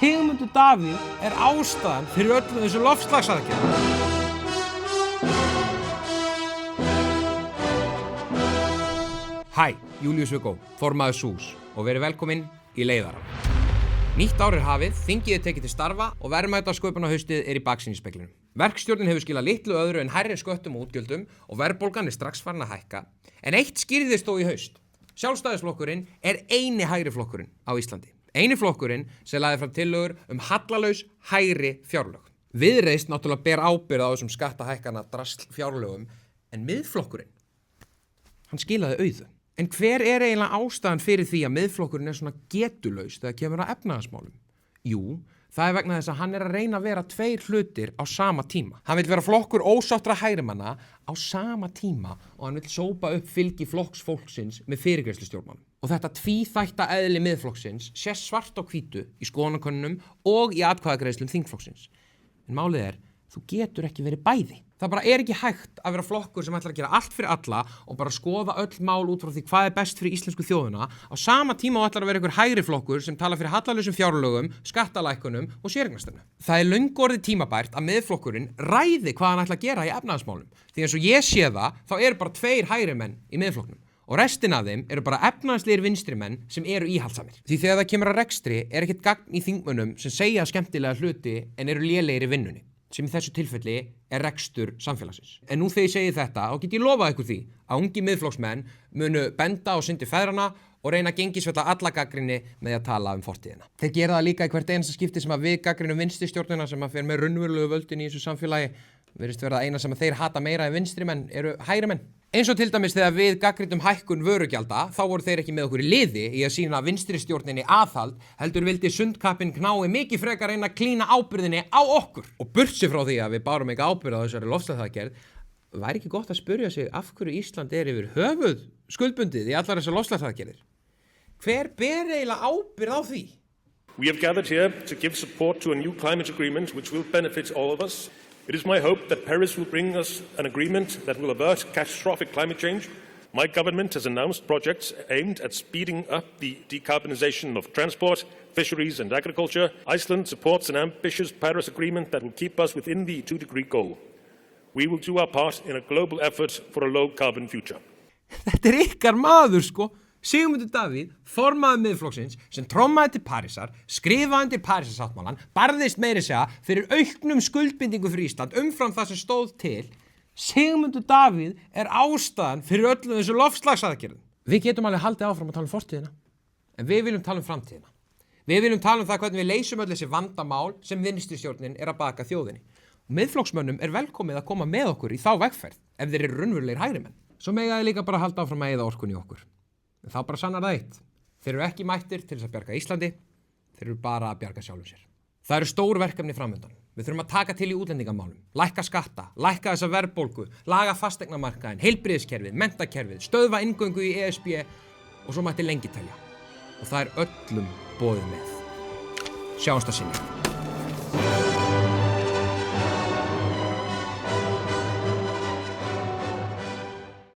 Sigmundur Davíð ástæðan fyrir öllum þessu loftslagsaðgerðum. Hæ, Júlíus Vigó, formaður SÚS og verið velkominn í Leiðarann. Nýtt ár hafið, þingið tekið til starfa og verðmætasköpunarhaustið í baksýnisspeglinum. Verkstjórnin hefur skilað litlu öðru en hærri sköttum og útgjöldum og verðbólgan strax farin að hækka. En eitt skýrðist þó í haust. Sjálfstæðisflokkurinn eini hægri flokkurinn á Íslandi. Eini flokkurinn sem lagði fram tillögur hællalaus hægri fjárlög. Viðreisn náttúrulega ber ábyrgð á þessum skattahækkana drasl fjárlögum, en Miðflokkurinn, hann skilaði auðu. En hver eiginlega ástæðan fyrir því að Miðflokkurinn svona getulaus þegar kemur að efnahagsmálum? Jú, það vegna þess að hann að reyna að vera tveir hlutir á sama tíma. Hann vill vera flokkur ósáttra hægrimanna á sama tíma og hann vill sópa upp fylgi flokks fólksins með fyrirgreiðslustjórnmálum. Og þetta tvíþætta eðli Miðflokksins sést svart á hvítu í skoðanakönnunum og í atkvæðagreiðslum þingflokksins. En málið þú getur ekki verið bæði. Það bara ekki hægt að vera flokkur sem ætlar að gera allt fyrir alla og bara skoða öll mál út frá því hvað best fyrir íslensku þjóðina á sama tíma og ætlar að vera einhver hægri flokkur sem tala fyrir hallalausum fjárlögum, skattalækkunum og séreignarstefnu. Það löngu orðið tímabært að Miðflokkurinn ræði hvað hann ætla að gera í efnahagsmálum. Því eins og ég sé það, þá bara tveir hægri menn í Miðflokknum. Og restin af þeim bara efnahagslegir vinstri menn sem íhaldssamir. Því þegar það kemur að rekstri ekkert gagn í þingmönnum sem segja skemmtilega hluti en eru lélegir í vinnunni, sem í þessu tilfelli rekstur samfélagsins. En nú þegar ég segi þetta, þá get ég lofað ykkur því að ungi Miðflokksmenn munu benda á syndi feðranna og reyna að gengisfella alla gagnrýni með að tala fortíðina. Þeir gera það líka í hvert einasta skipti sem að við gagnrýnum vinstristjórnina sem að fer með raunverulegu völdin í þessu samfélagi. Virðist vera eina sem að þeir hata meira en vinstri menn hægri menn. Eins og til dæmis þegar við gagnrýndum hækkun vörugjalda, þá voru þeir ekki með okkur í liði í að sýna vinstristjórninni aðhald, heldur vildi sundkappinn knái mikið frekar reyna að klína ábyrgðinni á okkur. Og burtséð frá því að við bárum ekki ábyrgð á þessari loftslagsaðgerð, væri ekki gott að spyrja sig af hverju Ísland yfir höfuð skuldbundið í allar þessar loftslagsaðgerðir. Hver ber eiginlega ábyrgð á því? We have gathered here to give support to a new climate agreement which will benefit all of us. It is my hope that Paris will bring us an agreement that will avert catastrophic climate change. My government has announced projects aimed at speeding up the decarbonisation of transport, fisheries and agriculture. Iceland supports an ambitious Paris agreement that will keep us within the 2-degree goal. We will do our part in a global effort for a low-carbon future. Þetta ykkar maður, sko. Sigmundur Davíð, formaður Miðflokksins, sem trommaði til Parísar, skrifaði undir Parísarsáttmálann, barðist meira segja fyrir auknum skuldbindingu fyrir Ísland umfram það sem stóð til. Sigmundur Davíð ástæðan fyrir öllum þessu loftslagsaðgerðum. Við getum alveg haldið áfram að tala fortíðina, en við viljum tala framtíðina. Við viljum tala það hvernig við leysum öll þessi vandamál sem vinstristjórnin að baka þjóðinni. Og Miðflokksmönnum velkomið að koma með okkur í þá vegferð ef þeir eru raunverulegir hægri menn. Svo mega þeir líka bara halda áfram að eyða orkunni í okkur. En þá bara sannar það eitt. Þeir eru ekki mættir til þess að bjarga Íslandi, þeir eru bara að bjarga sjálfum sér. Það eru stór verkefni framundan. Við þurfum að taka til í útlendingamálum, lækka skatta, lækka þessa verðbólgu, laga fasteignamarkaðinn, heilbrigðiskerfið, menntakerfið, stöðva inngöngu í ESB og svo mætti lengi telja. Og það öllum boðið með. Sjáumst að sinni.